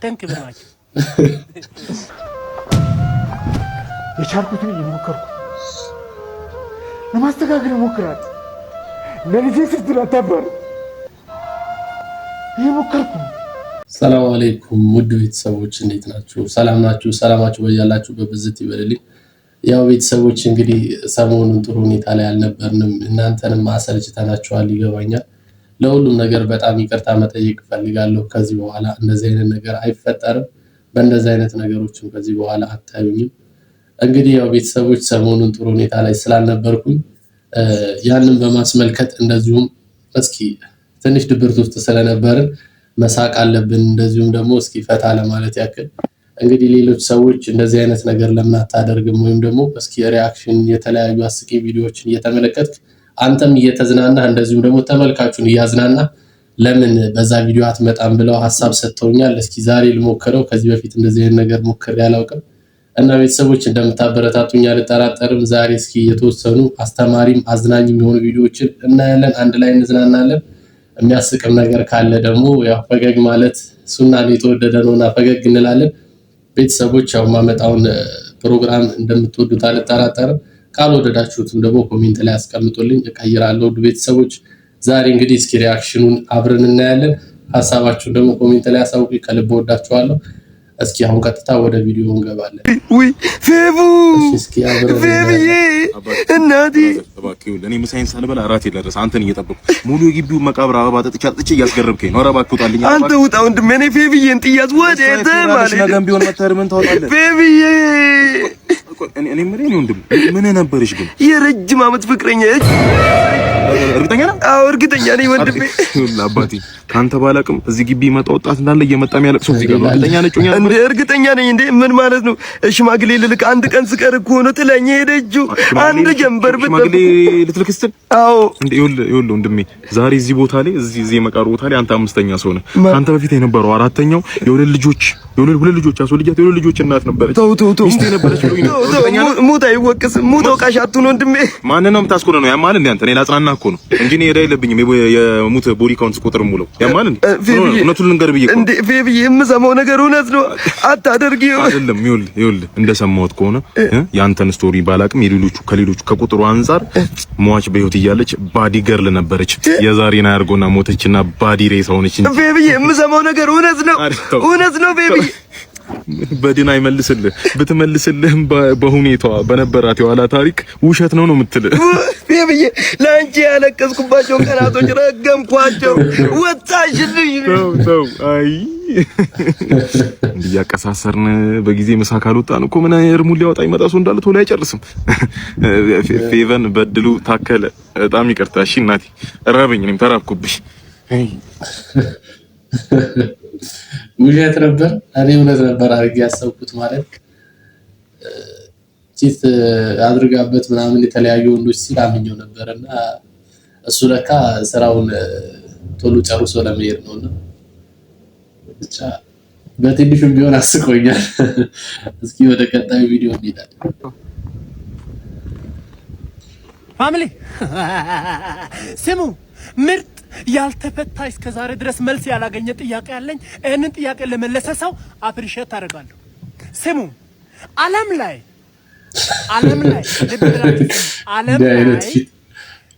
ተንክ ብራች የቻልኩትን እየሞከርኩ ለማስተካከል ሞክራለሁ። ለልጄ ስትል አታባር እየሞከርኩ። ሰላም አለይኩም ውድ ቤተሰቦች እንዴት ናችሁ? ሰላም ናችሁ? ሰላማችሁ በያላችሁ በብዝት ይበልልኝ። ያው ቤተሰቦች እንግዲህ ሰሞኑን ጥሩ ሁኔታ ላይ አልነበርንም። እናንተንም አሰልችተናችኋል ይገባኛል። ለሁሉም ነገር በጣም ይቅርታ መጠየቅ ፈልጋለሁ። ከዚህ በኋላ እንደዚህ አይነት ነገር አይፈጠርም። በእንደዚህ አይነት ነገሮችም ከዚህ በኋላ አታዩኝም። እንግዲህ ያው ቤተሰቦች ሰሞኑን ጥሩ ሁኔታ ላይ ስላልነበርኩኝ ያንን በማስመልከት እንደዚሁም እስኪ ትንሽ ድብርት ውስጥ ስለነበርን መሳቅ አለብን። እንደዚሁም ደግሞ እስኪ ፈታ ለማለት ያክል እንግዲህ ሌሎች ሰዎች እንደዚህ አይነት ነገር ለምን አታደርግም ወይም ደግሞ እስኪ ሪአክሽን የተለያዩ አስቂ ቪዲዮዎችን እየተመለከትክ አንተም እየተዝናናህ እንደዚሁም ደግሞ ተመልካቹን እያዝናናህ ለምን በዛ ቪዲዮ አትመጣም ብለው ሐሳብ ሰጥተውኛል። እስኪ ዛሬ ልሞክረው። ከዚህ በፊት እንደዚህ አይነት ነገር ሞክሬ አላውቅም እና ቤተሰቦች እንደምታበረታቱኝ አልጠራጠርም። ዛሬ እስኪ የተወሰኑ አስተማሪም አዝናኝም የሆኑ ቪዲዮዎችን እናያለን፣ አንድ ላይ እንዝናናለን። የሚያስቅም ነገር ካለ ደግሞ ያው ፈገግ ማለት ሱናን የተወደደ ነውና ፈገግ እንላለን። ቤተሰቦች ያው ማመጣውን ፕሮግራም እንደምትወዱት አልጠራጠርም። ካልወደዳችሁትም ደግሞ ኮሜንት ላይ አስቀምጡልኝ፣ እቀይራለሁ። ውድ ቤተሰቦች ዛሬ እንግዲህ እስኪ ሪአክሽኑን አብረን እናያለን። ሐሳባችሁን ደግሞ ኮሜንት ላይ አሳውቁኝ። ከልብ ወዳችኋለሁ። እስኪ አሁን ቀጥታ ወደ ቪዲዮ እንገባለን። ወይ ፌቡ እስኪ አብረን ፌብዬ እናቴ እባክህ እኔ ምሳዬን ሳልበላ እራቴ ደረሰ። አንተን እየጠበቅኩ ሙሉ የግቢው መቃብር አበባ ጠጥቼ እያስገረምከኝ ነው። ኧረ እባክህ ውጣልኝ። አንተ ውጣ ወንድሜ። እኔ ፌብዬን ጥያት ወዴት ማለት ነገም ቢሆን መተር ምን ታወጣለህ? ፌብዬ እኔ ወንድም ምን ነበርሽ ግን? የረጅም ዓመት ፍቅረኛ። እርግጠኛ ነህ? አዎ እርግጠኛ ነኝ ወንድሜ። አባቴ ካንተ ባላቅም እዚህ ግቢ መጣ ወጣት እንዳለ እየመጣ የሚያለቅሰው እዚህ ጋር ነው። እርግጠኛ ነኝ እንዴ? እርግጠኛ ነኝ እንዴ? ምን ማለት ነው? ሽማግሌ ልልክ አንድ ቀን ስቀር እኮ ነው ጥለኝ ሄደችው። አንድ ጀንበር ሽማግሌ ልትልክ ስትል? አዎ እንዴ ይኸውልህ ወንድሜ ዛሬ እዚህ ቦታ ላይ እዚህ የመቃብር ቦታ ላይ አንተ አምስተኛ ሰው ነህ። ካንተ በፊት የነበረው አራተኛው ሁለት ልጆች አስወልጃት የሁለት ልጆች እናት ነበረች። ተው ሚስቴ ነበረች ብሎኝ ነው። ሙት አይወቅስም። ሙት ወቃሽ አትሁን ወንድሜ። ማን ነው የምታስቆነው? ነው ያማል እንዴ? አንተ እኔ ላጽናና እኮ ነው እንጂ እኔ ሄዳ የለብኝም። የሙት ቦዲ ካውንት ቁጥር ሙሉ ያማል እንዴ? እውነቱን ልንገር ብዬ እኮ እንዴ ፌብዬ፣ የምሰማው ነገር እውነት ነው። አታደርጊው አይደለም። ይኸውልህ እንደሰማሁት ከሆነ ያንተን ስቶሪ ባላቅም ከሌሎቹ ከቁጥሩ አንፃር ሟች በህይወት እያለች ባዲ ገርል ነበረች። የዛሬን አያርጎና ሞተችና ባዲ ሬሳ ሆነች። ፌብዬ፣ የምሰማው ነገር እውነት ነው ፌብዬ። በድን አይመልስልህ። ብትመልስልህም በሁኔታዋ በነበራት የኋላ ታሪክ ውሸት ነው የምትልህ። ፌብዬ፣ ለአንቺ ያለቀስኩባቸው ቀናቶች ረገምኳቸው። ወጣሽልኝ። ተው አይ እንዲያቀሳሰርን በጊዜ ምሳ ካልወጣን እኮ ምን እርሙን ሊያወጣ ይመጣ ሰው እንዳለ ቶሎ አይጨርስም። ፌቨን በድሉ ታከለ በጣም ይቅርታ እሺ እናቴ፣ ራበኝ። እኔም ተራብኩብሽ። ውሸት ነበር። እኔ እውነት ነበር አድርጌ ያሰብኩት። ማለት ቺት አድርጋበት ምናምን የተለያዩ ወንዶች ሲል አምኜው ነበርና እሱ ለካ ስራውን ቶሎ ጨርሶ ለመሄድ ነውና ብቻ በትንሹም ቢሆን አስቆኛል። እስኪ ወደ ቀጣዩ ቪዲዮ እንሄዳለን። ፋሚሊ ስሙ፣ ምርጥ ያልተፈታ እስከ ዛሬ ድረስ መልስ ያላገኘ ጥያቄ አለኝ። እንን ጥያቄ ለመለሰ ሰው አፕሪሼት አደርጋለሁ። ስሙ፣ ዓለም ላይ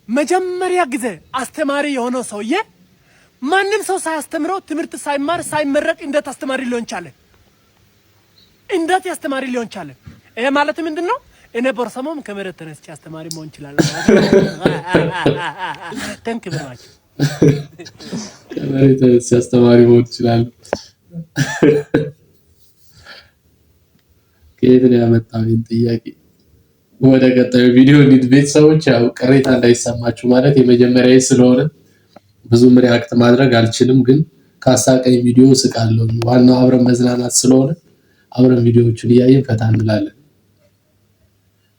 መጀመሪያ ጊዜ አስተማሪ የሆነው ሰውዬ ማንም ሰው ሳያስተምረው ትምህርት ሳይማር ሳይመረቅ እንዴት አስተማሪ ሊሆን ቻለ? እንዴት አስተማሪ ሊሆን ቻለ? ይሄ ማለት ምንድነው? እኔ በርሰሞም ከመሬት ተነስቼ አስተማሪ መሆን ይችላል። ተንክ ብራች ከመሬት ተነስቼ አስተማሪ መሆን ይችላል። ከየት ነው ያመጣው ይሄን ጥያቄ? ወደ ቀጣዩ ቪዲዮ እንሂድ ቤተሰቦች። ያው ቅሬታ እንዳይሰማችሁ ማለት የመጀመሪያዬ ስለሆነ ብዙም ሪአክት ማድረግ አልችልም፣ ግን ካሳቀኝ ቪዲዮ ስቃለሁ። ዋናው አብረን መዝናናት ስለሆነ አብረን ቪዲዮዎቹን እያየን ፈታ እንላለን።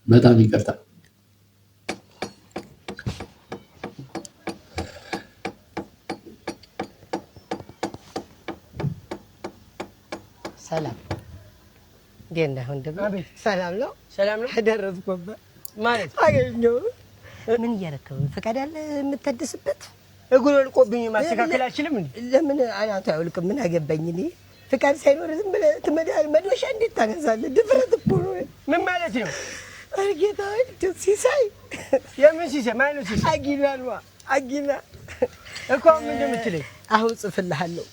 በጣም ይቅርታ። ሰላም እንዴት ነህ ወንድም? ሰላም ነው። ደረስኩበት ማለት አገኘሁ። ምን እያደረክ ነው? ፈቃድ አለ የምትደስበት? እግሩ ልቆብኝ ማስተካከል አልችልም እንዴ? ለምን አናቱ አይወልቅም? ምን አገባኝ እኔ። ፍቃድ ሳይኖር ዝም ብለህ ትመዳል። መዶሻ እንዴት ታነሳለህ? ድፍረት እኮ ነው። ምን ማለት ነው? ኧረ ጌታ ሆይ ሲሳይ የምን ሲሳይ? ማነው ሲሳይ? አጊና ነው አጊና እኮ ምንድን የምትለኝ? አሁን እጽፍልሃለሁ።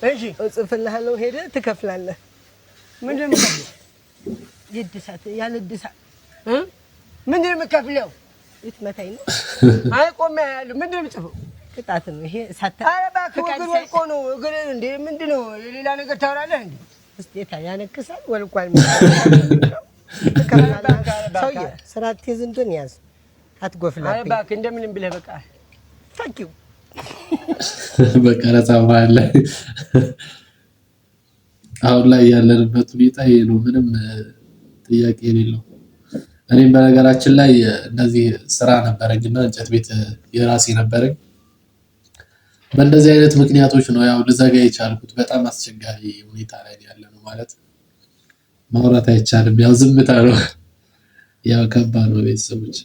እሺ እጽፍልሃለሁ። ሄደህ ትከፍላለህ። ምንድን ነው የምከፍለው? ይድሳት ያለ ድሳት ምንድን ነው የምከፍለው? ልትመታኝ ነው? አይ ቆሜ ያለው ምንድን ነው የምጽፈው? ቅጣት ነው ይሄ። ሳታ ኧረ እባክህ እግር ወልቆ ነው። እግር እንደ ምንድን ነው ሌላ ነገር ታወራለህ እንዴ? እስቴታ ያነክሳል ወልቋል። ሰውዬ ስርዓት ትይዝንቱን ያዝ። አትጎፍላብኝ። ኧረ እባክህ እንደምንም ብለህ በቃ ታንኪው በቀረጻ መሀል ላይ አሁን ላይ ያለንበት ሁኔታ ይሄ ነው። ምንም ጥያቄ የሌለው። እኔም በነገራችን ላይ እንደዚህ ስራ ነበረኝና እንጨት ቤት የራሴ ነበረኝ። በእንደዚህ አይነት ምክንያቶች ነው ያው ልዘጋ የቻልኩት። በጣም አስቸጋሪ ሁኔታ ላይ ያለ ነው ማለት ማውራት አይቻልም። ያው ዝምታ ነው። ያው ከባድ ነው ቤተሰቦች።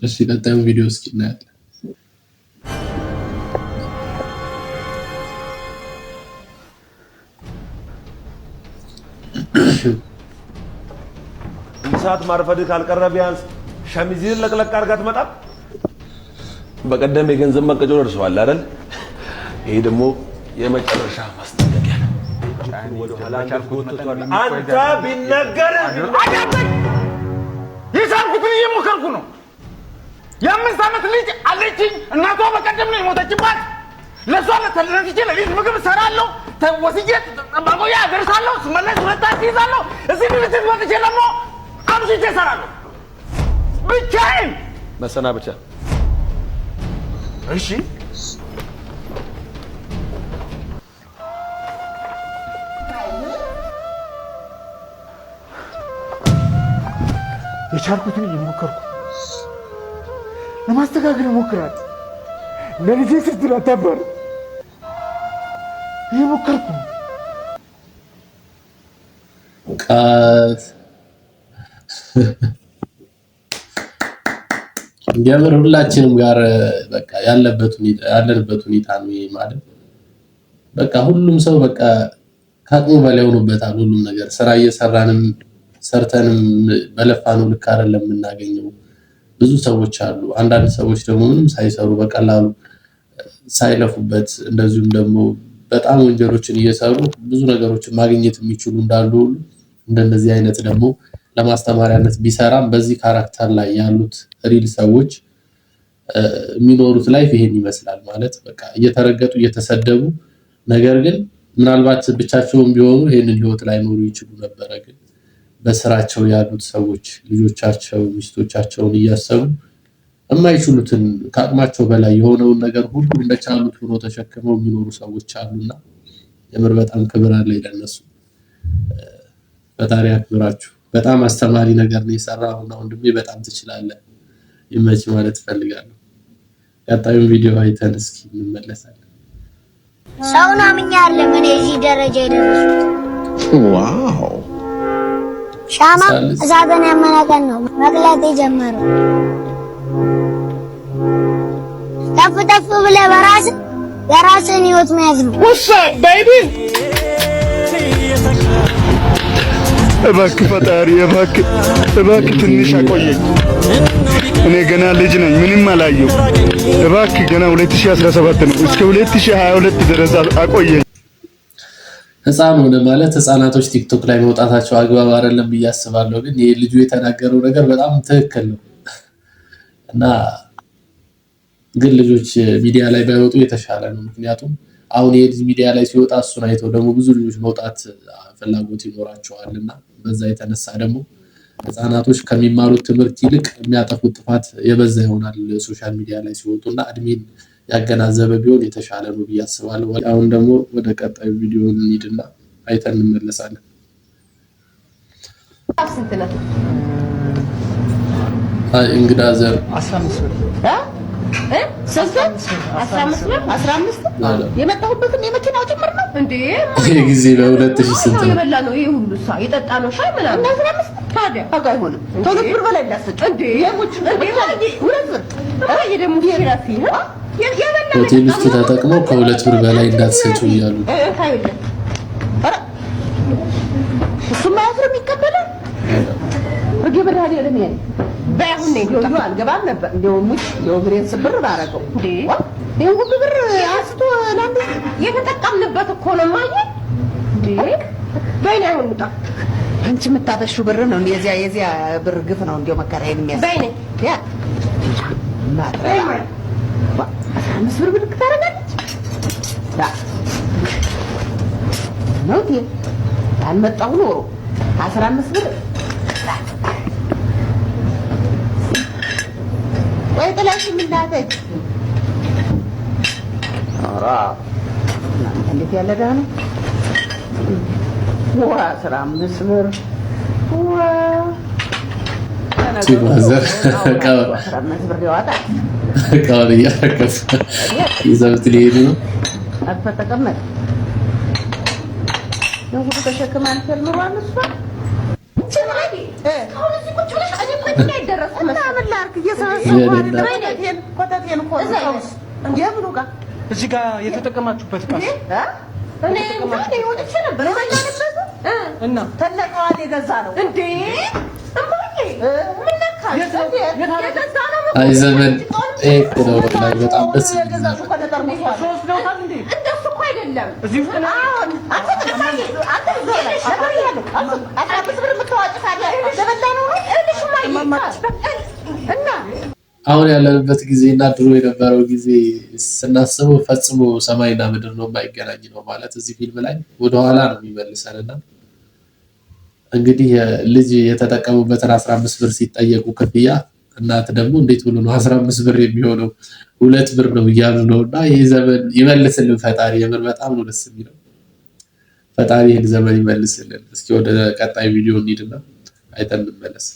እሺ ቀጣዩ ቪዲዮ እስኪ እናያለን። ሰዓት ማርፈድ ካልቀረ ቢያንስ ሸሚዝህን ለቅለቅ አድርጋ ትመጣም። በቀደም የገንዘብ መቀጮ ደርሰዋል አይደል? ይሄ ደግሞ የመጨረሻ ማስጠንቀቂያ ነው። ወደ ኋላ አንተ ቢነገር የቻልኩትን እየሞከርኩ ነው። የ5 ዓመት ልጅ አለችኝ። እናቷ በቀደም ነው የሞተችባት። ለሷ ለተለነፍቼ ለሊት ምግብ እሰራለሁ፣ ወስጄ ማቆያ አደርሳለሁ፣ ስመለስ ሁለታት ይዛለሁ። እዚህ ቤት ወጥቼ ደግሞ አምሽቼ እሰራለሁ ብቻዬን። መሰናበቻ እሺ የቻልኩትን እየሞከርኩ ለማስተካከል እሞክራለሁ። ለልጄ ስትል አታባር እየሞከርኩ የምር ሁላችንም ጋር በቃ ያለንበት ሁኔታ ነው ይሄ ማለት በቃ ሁሉም ሰው በቃ ከአቅሙ በላይ ሆኖበታል። ሁሉም ነገር ስራ እየሰራንም ሰርተንም በለፋነው ልክ አይደለም የምናገኘው። ብዙ ሰዎች አሉ። አንዳንድ ሰዎች ደግሞ ምንም ሳይሰሩ በቀላሉ ሳይለፉበት እንደዚሁም ደግሞ በጣም ወንጀሎችን እየሰሩ ብዙ ነገሮችን ማግኘት የሚችሉ እንዳሉ ሁሉ እንደነዚህ አይነት ደግሞ ለማስተማሪያነት ቢሰራም በዚህ ካራክተር ላይ ያሉት ሪል ሰዎች የሚኖሩት ላይፍ ይሄን ይመስላል ማለት በቃ እየተረገጡ እየተሰደቡ፣ ነገር ግን ምናልባት ብቻቸውን ቢሆኑ ይሄንን ህይወት ላይ ኖሩ ይችሉ ነበረ። ግን በስራቸው ያሉት ሰዎች ልጆቻቸው ሚስቶቻቸውን እያሰቡ የማይችሉትን ከአቅማቸው በላይ የሆነውን ነገር ሁሉ እንደቻሉት ሆኖ ተሸክመው የሚኖሩ ሰዎች አሉና የምር በጣም ክብር አለ ለነሱ። ፈጣሪ ያክብራችሁ። በጣም አስተማሪ ነገር ነው የሰራውና ወንድሜ በጣም ትችላለህ፣ ይመች ማለት ፈልጋለሁ። ቀጣዩን ቪዲዮ አይተን እስኪ እንመለሳለን። ሰውና ምኛለ ምን እዚህ ደረጃ የደረሱት ዋው! ሻማ እሳትን ያመናቀን ነው መቅለጥ የጀመረው። ተፍ ተፍ ብለህ የራስህን ህይወት መያዝ ነው። ቤቢ እባክህ ፈጣሪ እባክህ ትንሽ አቆየኝ። እኔ ገና ልጅ ነኝ፣ ምንም አላየሁ። እባክህ ገና 2017 ነው፣ እስከ 2022 ድረስ አቆየኝ። ህፃን ሆነ ማለት ህፃናቶች ቲክቶክ ላይ መውጣታቸው አግባብ አይደለም ብዬ አስባለሁ። ግን ይሄ ልጁ የተናገረው ነገር በጣም ትክክል ነው እና ግን ልጆች ሚዲያ ላይ ባይወጡ የተሻለ ነው። ምክንያቱም አሁን ይሄ ልጅ ሚዲያ ላይ ሲወጣ እሱን አይተው ደግሞ ብዙ ልጆች መውጣት ፍላጎት ይኖራቸዋልና በዛ የተነሳ ደግሞ ህፃናቶች ከሚማሩት ትምህርት ይልቅ የሚያጠፉት ጥፋት የበዛ ይሆናል ሶሻል ሚዲያ ላይ ሲወጡና እድሜን ያገናዘበ ቢሆን የተሻለ ነው ብዬ አስባለሁ። አሁን ደግሞ ወደ ቀጣዩ ቪዲዮ እንሂድና አይተን እንመለሳለን። እንግዳ ዘር 15 ብር የመጣሁበትን የመኪናው ጭምር ነው እንዴ? ይሄ ጊዜ በ2000 ስንት ነው የበላ ነው? ይሄ ሁሉ የጠጣ ነው ሻይ ምናምን ታዲያ ዋጋ አይሆንም። ከሁለት ብር በላይ እንዳትሰጪ እንዴ? የሙች እንዴ ሁለት ብር ደግሞ ራፊ ሆቴል ውስጥ ተጠቅመው ከ2 ብር በላይ እንዳትሰጪው እያሉ እሱማ አፍርም ይቀበላል። በግብር አይደለም ይሄ ባይሁን ነው ይሁን አልገባም ነበር እንደው ሙሽ የወግሬን ስብር ባረከው እንዴ ይሄን ሁሉ ብር አስቶ ለአንዱ የተጠቀምንበት እኮ ነው ማለት እንዴ በእኔ አሁን ሙጣ አንቺ የምታበሹ ብር ነው የዚያ ብር ግፍ ነው እንደው መከራዬን የሚያስ በእኔ ያ ማጥራይ መስብር ብልክ ታረጋለች ዳ ነው ዲ አልመጣሁ ኖሮ 15 ብር ወይ ጥላሽ ምን ዳተች አራ እንዴት ያለ ዳ ነው ዋ 15 ብር ዋ ሲባዘር ካው ያከፍ ይዘውት ሊሄዱ ነው አፈተቀመጥ ነው ሁሉ ተሸክማን ፈልመዋል እሷ ጭራዲ አሁን እዚህ ቁጭ ብለሽ እኔ ቆይ እንዳይደረስ ምን ላርክ እየሰራው አይደል ኮተቴን እኮ እንደምኑ ጋር እዚህ ጋር የተጠቀማችሁበት ቃል እኔ እንዴ ወጥቼ ነበር እና ተለቀዋል የገዛ ነው እንዴ ምን ነካ የገዛ ነው አይ ዘመን ነው ላይ በጣም ደስ የገዛ ነው ሶስት ነው ታል እንዴ እንደሱ እኮ አይደለም እዚህ ውስጥ ነው አሁን አንተ ዞር ላይ ነበር ያለው አጣብስ ብር ምትዋጭ ታዲያ ለበላ ነው እልሽ ማይማማች እና አሁን ያለንበት ጊዜና ድሮ የነበረው ጊዜ ስናስበው ፈጽሞ ሰማይና ምድር ነው የማይገናኝ ነው ማለት እዚህ ፊልም ላይ ወደ ኋላ ነው የሚመልሰንና እንግዲህ ልጅ የተጠቀሙበትን 15 ብር ሲጠየቁ ክፍያ እናት ደግሞ እንዴት ብሎ ነው 15 ብር የሚሆነው 2 ብር ነው እያሉ ነውና ይሄ ዘመን ይመልስልን ፈጣሪ የምር በጣም ነው ደስ የሚለው ፈጣሪ ይሄን ዘመን ይመልስልን እስኪ ወደ ቀጣይ ቪዲዮ እንሂድና አይተን እንመለስ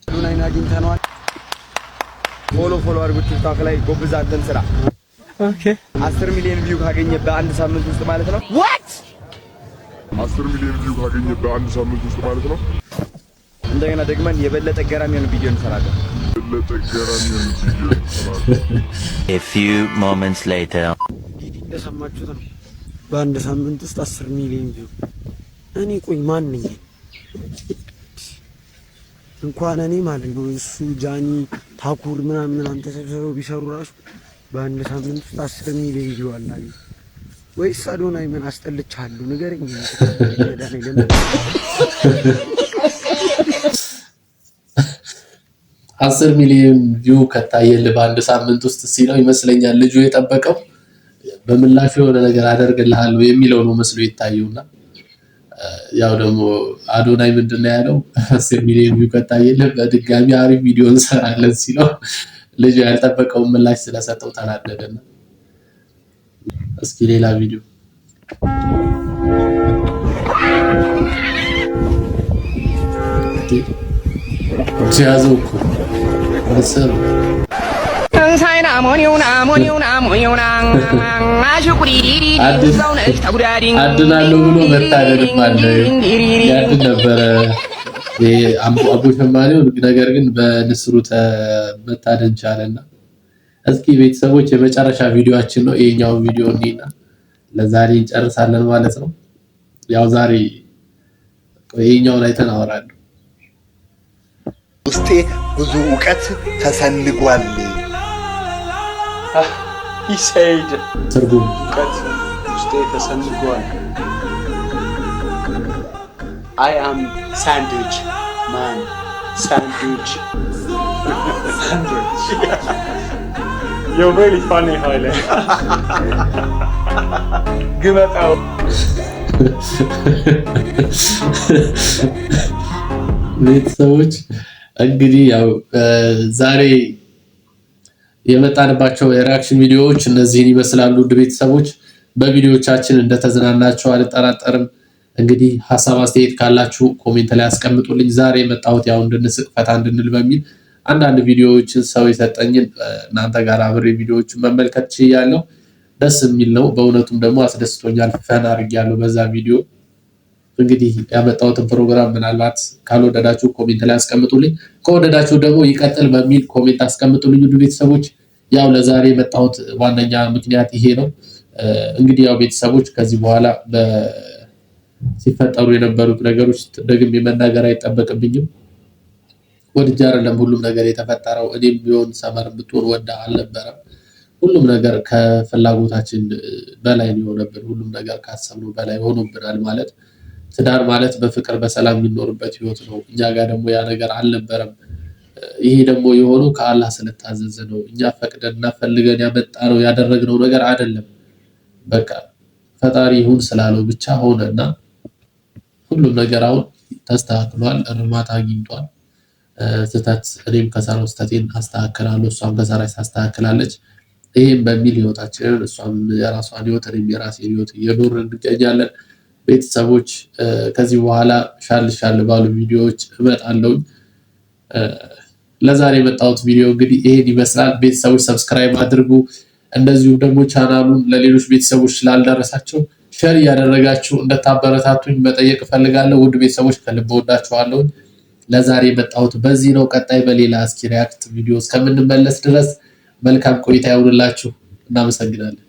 ዱናይና አግኝተነዋል ፎሎ አድርጉት ቲክቶክ ላይ ጎብዛትን ስራ ኦኬ 10 ሚሊዮን ቪው ካገኘ በአንድ ሳምንት ውስጥ ማለት ነው what 10 ሚሊዮን ቪው ካገኘ በአንድ ሳምንት ውስጥ ማለት ነው እንደገና ደግመን የበለጠ ገራሚ የሆነ ቪዲዮ እንሰራለን A few moments later እንደሰማችሁት ነው በአንድ ሳምንት ውስጥ 10 ሚሊዮን ቪው እኔ ቆይ ማን ነኝ እንኳን እኔ ማለት ነው እሱ ጃኒ ታኩር ምናምን ተሰብስበው ቢሰሩ ራሱ በአንድ ሳምንት ውስጥ 10 ሚሊዮን ቪው አላኝ ወይስ አዶናይ ምን አስጠልቻለሁ ንገረኝ ለዳኔ ለምን 10 ሚሊዮን ቪው ከታየል በአንድ ሳምንት ውስጥ ሲለው ይመስለኛል ልጁ የጠበቀው በምላሹ የሆነ ነገር አደርግልሃለሁ የሚለው ነው መስሎ ይታየውና ያው ደግሞ አዶናይ ምንድነው ያለው 10 ሚሊዮን ቪው ከታየል በድጋሚ አሪፍ ቪዲዮ እንሰራለን ሲለው ልጁ ያልጠበቀው ምላሽ ስለሰጠው ተናደደና እስኪ ሌላ ቪዲዮ ጃዞኩ ወሰሩ ሳይና ሞኒውና አሽቁሪሪ ዘውነሽ ተጉዳሪ አድናለሁ ብሎ መታደድም አለ ያድን ነበረ አቡ ሸማኔው ነገር ግን በንስሩ መታደን ቻለና እስኪ ቤተሰቦች የመጨረሻ ቪዲዮአችን ነው ይሄኛው ቪዲዮ እንይና ለዛሬ እንጨርሳለን ማለት ነው ያው ዛሬ ይሄኛው ላይ ተናወራለሁ ውስጤ ብዙ ዕውቀት ተሰንጓል ይሰይድ ትርጉም ዕውቀት ውስጤ ተሰንጓል I am sandwich man sandwich You're really funny Haile ግመጣው ቤተሰቦች እንግዲህ ያው ዛሬ የመጣንባቸው የሪአክሽን ቪዲዮዎች እነዚህን ይመስላሉ ውድ ቤተሰቦች በቪዲዮዎቻችን እንደተዝናናችሁ አልጠራጠርም እንግዲህ ሐሳብ አስተያየት ካላችሁ ኮሜንት ላይ አስቀምጡልኝ ዛሬ የመጣሁት ያው እንድንስቅ ፈታ እንድንል በሚል አንዳንድ ቪዲዮዎችን ሰው የሰጠኝን እናንተ ጋር አብሬ ቪዲዮዎችን መመልከት ችያለሁ ደስ የሚል ነው በእውነቱም ደግሞ አስደስቶኛል ፈን አድርጌያለሁ በዛ ቪዲዮ እንግዲህ ያመጣሁትን ፕሮግራም ምናልባት ካልወደዳችሁ ኮሜንት ላይ አስቀምጡልኝ ከወደዳችሁ ደግሞ ይቀጥል በሚል ኮሜንት አስቀምጡልኝ ውድ ቤተሰቦች ያው ለዛሬ የመጣሁት ዋነኛ ምክንያት ይሄ ነው። እንግዲህ ያው ቤተሰቦች ከዚህ በኋላ ሲፈጠሩ የነበሩት ነገሮች ደግሜ መናገር አይጠበቅብኝም። ወድጄ አይደለም ሁሉም ነገር የተፈጠረው። እኔም ቢሆን ሰመር ብትሆን ወዳ አልነበረም። ሁሉም ነገር ከፍላጎታችን በላይ ነው የሆነብን። ሁሉም ነገር ካሰብነው በላይ ሆኖብናል። ማለት ትዳር ማለት በፍቅር በሰላም የሚኖርበት ህይወት ነው። እኛ ጋር ደግሞ ያ ነገር አልነበረም። ይሄ ደግሞ የሆነው ከአላህ ስለታዘዘ ነው። እኛ ፈቅደንና ፈልገን ያመጣነው ያደረግነው ነገር አይደለም። በቃ ፈጣሪ ይሁን ስላለው ብቻ ሆነና ሁሉም ነገር አሁን ተስተካክሏል፣ እርማት አግኝቷል። ስህተት እኔም ከሰራው ስህተቴን አስተካክላለሁ፣ እሷም ከሰራች ታስተካክላለች። ይህም በሚል ህይወታችንን እሷም የራሷን ህይወት እኔም የራሴን ህይወት እየኖርን እንገኛለን። ቤተሰቦች ከዚህ በኋላ ሻል ባሉ ቪዲዮዎች እመጣለሁ። ለዛሬ የመጣሁት ቪዲዮ እንግዲህ ይሄን ይመስላል። ቤተሰቦች ሰብስክራይብ አድርጉ። እንደዚሁም ደግሞ ቻናሉን ለሌሎች ቤተሰቦች ስላልደረሳቸው ሼር እያደረጋችሁ እንደታበረታቱኝ መጠየቅ እፈልጋለሁ። ውድ ቤተሰቦች ከልብ ወዳችኋለሁ። ለዛሬ የመጣሁት በዚህ ነው። ቀጣይ በሌላ እስኪ ሪያክት ቪዲዮ እስከምንመለስ ድረስ መልካም ቆይታ ይሁንላችሁ። እናመሰግናለን።